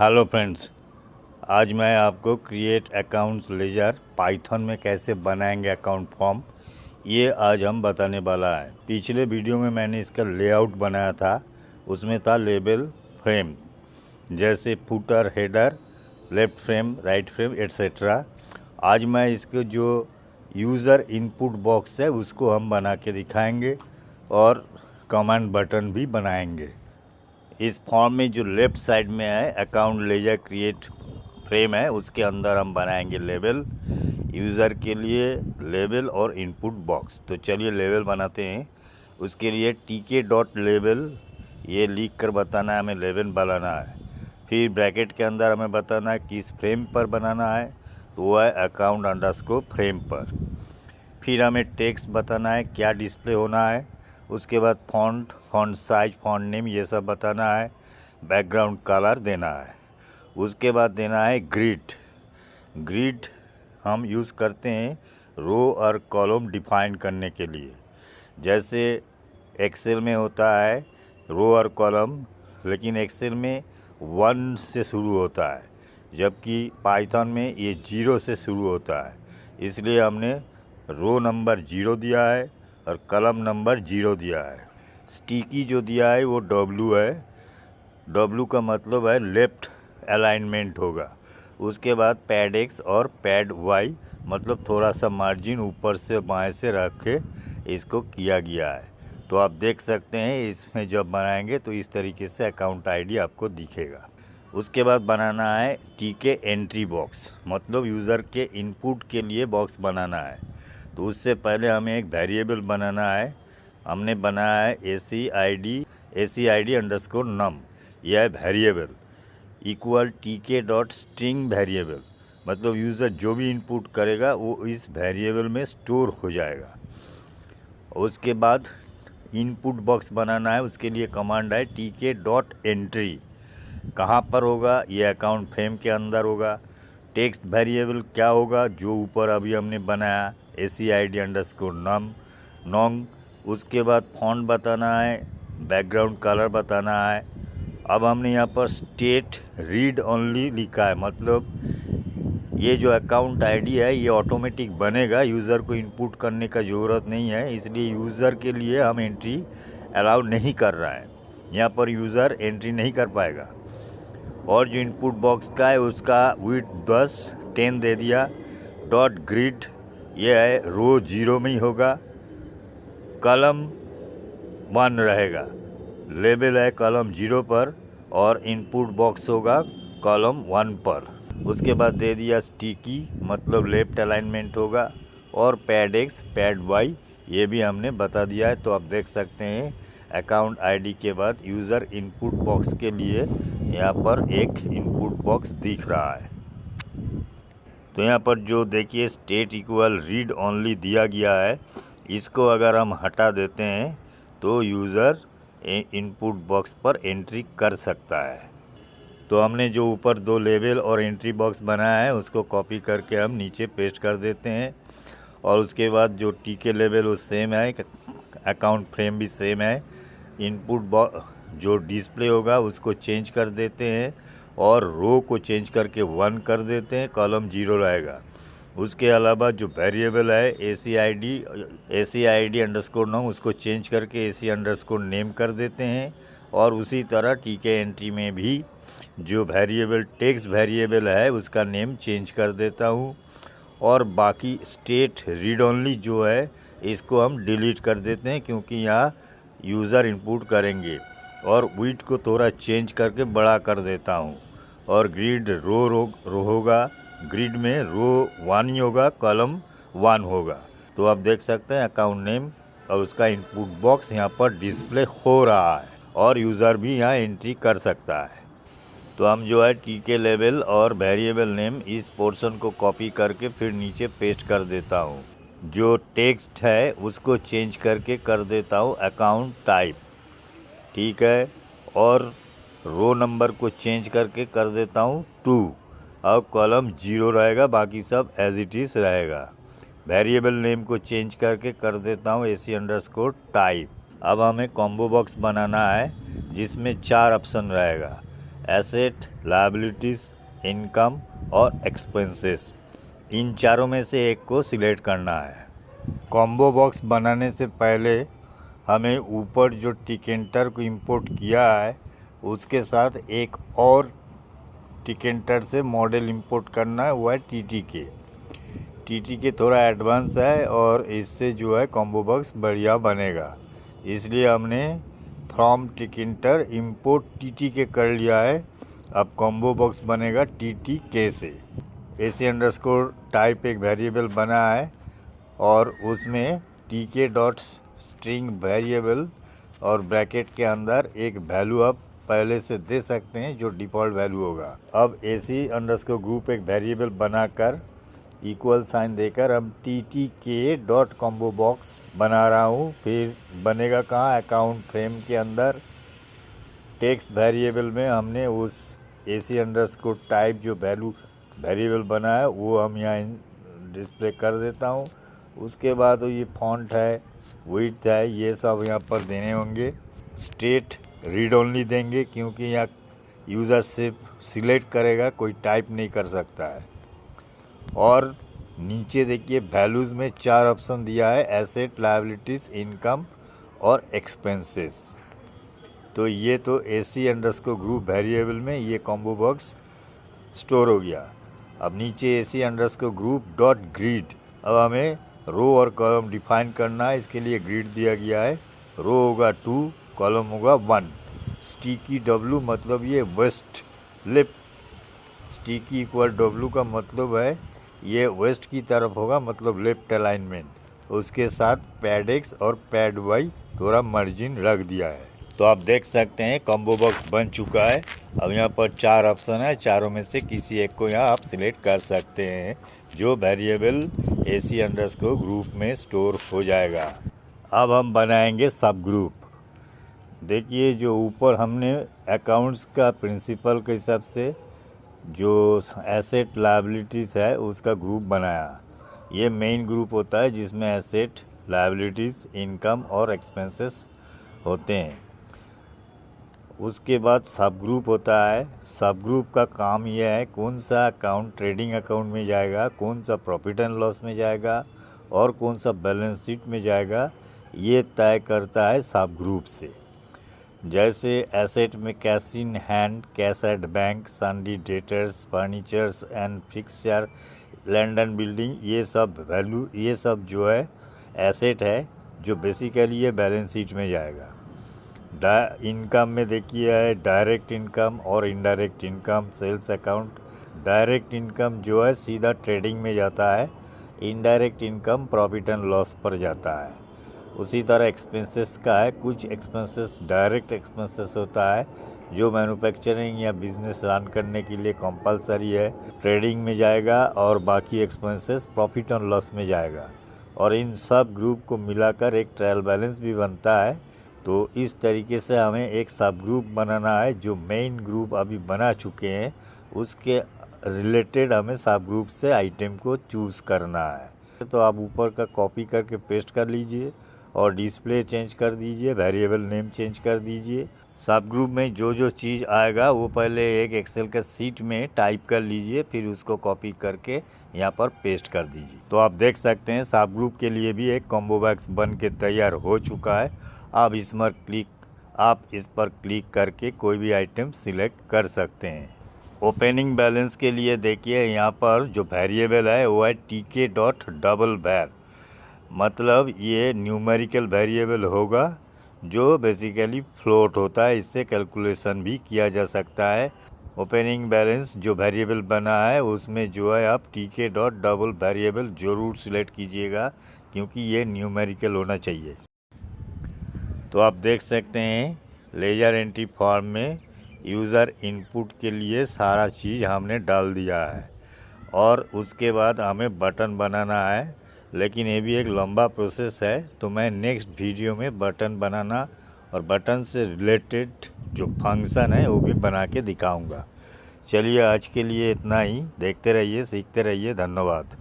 Hello friends, आज मैं आपको क्रिएट अकाउंट्स लेजर पाइथन में कैसे बनाएंगे अकाउंट फॉर्म, ये आज हम बताने वाला है। पिछले वीडियो में मैंने इसका लेआउट बनाया था। उसमें था लेबल, फ्रेम, जैसे footer, header, left frame, right frame, etcetera. आज मैं इसको जो यूज़र इनपुट बॉक्स है उसको हम बना के दिखाएंगे और कमांड बटन भी बनाएंगे। इस फॉर्म में जो लेफ़्ट साइड में है अकाउंट लेजर क्रिएट फ्रेम है, उसके अंदर हम बनाएंगे लेबल, यूज़र के लिए लेबल और इनपुट बॉक्स। तो चलिए लेबल बनाते हैं। उसके लिए टीके डॉट लेबल ये लिख कर बताना है हमें लेबल बनाना है। फिर ब्रैकेट के अंदर हमें बताना है किस फ्रेम पर बनाना है, तो वो है अकाउंट अंडरस्कोर फ्रेम पर। फिर हमें टेक्स्ट बताना है क्या डिस्प्ले होना है। उसके बाद फॉन्ट साइज, फॉन्ट नेम ये सब बताना है। बैकग्राउंड कलर देना है। उसके बाद देना है ग्रिड हम यूज़ करते हैं रो और कॉलम डिफाइन करने के लिए। जैसे एक्सेल में होता है रो और कॉलम, लेकिन एक्सेल में 1 से शुरू होता है, जबकि पाइथन में ये 0 से शुरू होता है। इसलिए हमने रो नंबर 0 दिया है और कॉलम नंबर 0 दिया है। स्टिकी जो दिया है वो W है। W का मतलब है लेफ़्ट अलाइनमेंट होगा। उसके बाद पैड X और पैड Y, मतलब थोड़ा सा मार्जिन ऊपर से बाएं से रख के इसको किया गया है। तो आप देख सकते हैं इसमें जब बनाएंगे तो इस तरीके से अकाउंट आईडी आपको दिखेगा। उसके बाद बनाना है टीके एंट्री बॉक्स, मतलब यूज़र के इनपुट के लिए बॉक्स बनाना है। तो उससे पहले हमें एक वेरिएबल बनाना है। हमने बनाया है ACID अंडरस्कोर नम, यह है वेरिएबल, इक्वल टीके डॉट स्ट्रिंग वेरिएबल, मतलब यूज़र जो भी इनपुट करेगा वो इस वेरिएबल में स्टोर हो जाएगा। उसके बाद इनपुट बॉक्स बनाना है। उसके लिए कमांड है टीके डॉट एंट्री। कहाँ पर होगा? ये अकाउंट फ्रेम के अंदर होगा। टेक्स्ट वेरिएबल क्या होगा? जो ऊपर अभी हमने बनाया ACID अंडरस्कोर नॉन्ग। उसके बाद फॉन्ट बताना है, बैकग्राउंड कलर बताना है। अब हमने यहाँ पर स्टेट रीड ओनली लिखा है, मतलब ये जो अकाउंट आईडी है ये ऑटोमेटिक बनेगा, यूज़र को इनपुट करने का ज़रूरत नहीं है। इसलिए यूज़र के लिए हम एंट्री अलाउ नहीं कर रहा है, यहाँ पर यूज़र एंट्री नहीं कर पाएगा। और जो इनपुट बॉक्स का है उसका विड्थ 10 दे दिया। डॉट ग्रिड ये है रो 0 में ही होगा, कॉलम 1 रहेगा, लेबल है कॉलम 0 पर और इनपुट बॉक्स होगा कॉलम 1 पर। उसके बाद दे दिया स्टिकी, मतलब लेफ्ट अलाइनमेंट होगा, और पैड X पैड Y ये भी हमने बता दिया है। तो आप देख सकते हैं अकाउंट आईडी के बाद यूज़र इनपुट बॉक्स के लिए यहाँ पर एक इनपुट बॉक्स दिख रहा है। तो यहाँ पर जो देखिए स्टेट इक्वल रीड ओनली दिया गया है, इसको अगर हम हटा देते हैं तो यूज़र इनपुट बॉक्स पर एंट्री कर सकता है। तो हमने जो ऊपर 2 लेबल और एंट्री बॉक्स बनाया है उसको कॉपी करके हम नीचे पेस्ट कर देते हैं। और उसके बाद जो टीके लेबल वो सेम है, अकाउंट फ्रेम भी सेम है। इनपुट जो डिस्प्ले होगा उसको चेंज कर देते हैं और रो को चेंज करके 1 कर देते हैं, कॉलम 0 रहेगा। उसके अलावा जो वेरिएबल है ACID अंडरस्कोर नाम, उसको चेंज करके AC अंडरस्कोर नेम कर देते हैं। और उसी तरह टीके एंट्री में भी जो वेरिएबल टेक्स्ट वेरिएबल है उसका नेम चेंज कर देता हूँ। और बाकी स्टेट रीड ओनली जो है इसको हम डिलीट कर देते हैं, क्योंकि यहाँ यूज़र इनपुट करेंगे। और विड्थ को थोड़ा चेंज करके बड़ा कर देता हूँ। और ग्रिड रो होगा, ग्रिड में रो 1 ही होगा, कॉलम 1 होगा। तो आप देख सकते हैं अकाउंट नेम और उसका इनपुट बॉक्स यहाँ पर डिस्प्ले हो रहा है और यूज़र भी यहाँ एंट्री कर सकता है। तो हम जो है टीके लेबल और वेरिएबल नेम इस पोर्शन को कॉपी करके फिर नीचे पेस्ट कर देता हूँ। जो टेक्स्ट है उसको चेंज करके कर देता हूँ अकाउंट टाइप, ठीक है। और रो नंबर को चेंज करके कर देता हूँ 2 और कॉलम 0 रहेगा, बाकी सब एज इट इज़ रहेगा। वेरिएबल नेम को चेंज करके कर देता हूँ AC अंडरस्कोर टाइप। अब हमें कॉम्बो बॉक्स बनाना है जिसमें 4 ऑप्शन रहेगा। एसेट, लायबिलिटीज़, इनकम और एक्सपेंसेस, इन चारों में से एक को सिलेक्ट करना है। कॉम्बो बॉक्स बनाने से पहले हमें ऊपर जो टिकेंटर को इंपोर्ट किया है उसके साथ एक और टिकेंटर से मॉडल इंपोर्ट करना है, वो है टीटी के थोड़ा एडवांस है और इससे जो है कॉम्बो बॉक्स बढ़िया बनेगा। इसलिए हमने फ्रॉम टिकेंटर इंपोर्ट टीटी के कर लिया है। अब कॉम्बो बॉक्स बनेगा टीटी से। AC अंडरस्कोर टाइप एक वेरिएबल बना है और उसमें टीके डॉट स्ट्रिंग वेरिएबल और ब्रैकेट के अंदर एक वैल्यू आप पहले से दे सकते हैं जो डिफ़ॉल्ट वैल्यू होगा। अब AC अंडरस्कोर ग्रुप एक वेरिएबल बनाकर इक्वल साइन देकर अब TTK डॉट कॉम्बो बॉक्स बना रहा हूँ। फिर बनेगा कहाँ, अकाउंट फ्रेम के अंदर टेक्स्ट वेरिएबल में हमने उस AC अंडरस्कोर टाइप जो वेरिएबल बना है वो हम यहाँ डिस्प्ले कर देता हूँ। उसके बाद ये फॉन्ट है, विड्थ है, ये सब यहाँ पर देने होंगे। स्टेट रीड ओनली देंगे क्योंकि यहाँ यूज़र सिर्फ सिलेक्ट करेगा, कोई टाइप नहीं कर सकता है। और नीचे देखिए वैल्यूज़ में 4 ऑप्शन दिया है, एसेट, लायबिलिटीज़, इनकम और एक्सपेंसेस। तो ये तो AC अंडरस्कोर ग्रुप वेरिएबल में ये कॉम्बो बॉक्स स्टोर हो गया। अब नीचे AC underscore group dot grid, अब हमें रो और कॉलम डिफाइन करना है। इसके लिए ग्रिड दिया गया है। रो होगा 2, कॉलम होगा 1। स्टिकी W मतलब ये west left, sticky equal W का मतलब है ये वेस्ट की तरफ होगा, मतलब लेफ्ट अलाइनमेंट। उसके साथ पैड X और पैड Y थोड़ा मार्जिन रख दिया है। तो आप देख सकते हैं कॉम्बो बॉक्स बन चुका है। अब यहाँ पर 4 ऑप्शन है, चारों में से किसी एक को यहाँ आप सिलेक्ट कर सकते हैं जो वेरिएबल AC अंडरस्कोर ग्रुप में स्टोर हो जाएगा। अब हम बनाएंगे सब ग्रुप। देखिए जो ऊपर हमने अकाउंट्स का प्रिंसिपल के हिसाब से जो एसेट लायबिलिटीज़ है उसका ग्रुप बनाया। ये मेन ग्रुप होता है जिसमें एसेट, लायबिलिटीज़, इनकम और एक्सपेंसेस होते हैं। उसके बाद सब ग्रुप होता है। सब ग्रुप का काम यह है कौन सा अकाउंट ट्रेडिंग अकाउंट में जाएगा, कौन सा प्रॉफिट एंड लॉस में जाएगा और कौन सा बैलेंस शीट में जाएगा, ये तय करता है सब ग्रुप से। जैसे एसेट में cash in hand, cash at bank, सन्डी debtors, furnitures and fixture, land and building, ये सब वैल्यू, ये सब जो है एसेट है जो बेसिकली ये बैलेंस शीट में जाएगा। इनकम में देखिए है डायरेक्ट इनकम और indirect income, sales account. Direct income जो है सीधा ट्रेडिंग में जाता है, indirect income profit and loss पर जाता है। उसी तरह एक्सपेंसेस का है, कुछ एक्सपेंसेस डायरेक्ट एक्सपेंसेस होता है जो मैन्युफैक्चरिंग या बिजनेस रन करने के लिए कंपलसरी है, ट्रेडिंग में जाएगा, और बाकी एक्सपेंसेस प्रॉफिट एंड लॉस में जाएगा। और इन सब ग्रुप को मिलाकर एक ट्रायल बैलेंस भी बनता है। तो इस तरीके से हमें एक सब ग्रुप बनाना है। जो मेन ग्रुप अभी बना चुके हैं उसके रिलेटेड हमें सब ग्रुप से आइटम को चूज़ करना है। तो आप ऊपर का कॉपी करके पेस्ट कर लीजिए और डिस्प्ले चेंज कर दीजिए, वेरिएबल नेम चेंज कर दीजिए। सब ग्रुप में जो जो चीज़ आएगा वो पहले एक एक्सेल का सीट में टाइप कर लीजिए, फिर उसको कॉपी करके यहाँ पर पेस्ट कर दीजिए। तो आप देख सकते हैं सब ग्रुप के लिए भी एक कॉम्बो बॉक्स बन के तैयार हो चुका है। आप इस पर क्लिक करके कोई भी आइटम सिलेक्ट कर सकते हैं। ओपनिंग बैलेंस के लिए देखिए यहाँ पर जो वेरिएबल है वो है TK डॉट डबल वैर, मतलब ये न्यूमेरिकल वेरिएबल होगा जो बेसिकली फ्लोट होता है, इससे कैलकुलेशन भी किया जा सकता है। ओपनिंग बैलेंस जो वेरिएबल बना है उसमें जो है आप TK डॉट डबल वेरिएबल ज़रूर सिलेक्ट कीजिएगा क्योंकि ये न्यूमेरिकल होना चाहिए। तो आप देख सकते हैं लेजर एंट्री फॉर्म में यूज़र इनपुट के लिए सारा चीज़ हमने डाल दिया है और उसके बाद हमें बटन बनाना है, लेकिन ये भी एक लंबा प्रोसेस है। तो मैं नेक्स्ट वीडियो में बटन बनाना और बटन से रिलेटेड जो फंक्शन है वो भी बना के दिखाऊंगा। चलिए आज के लिए इतना ही। देखते रहिए, सीखते रहिए। धन्यवाद।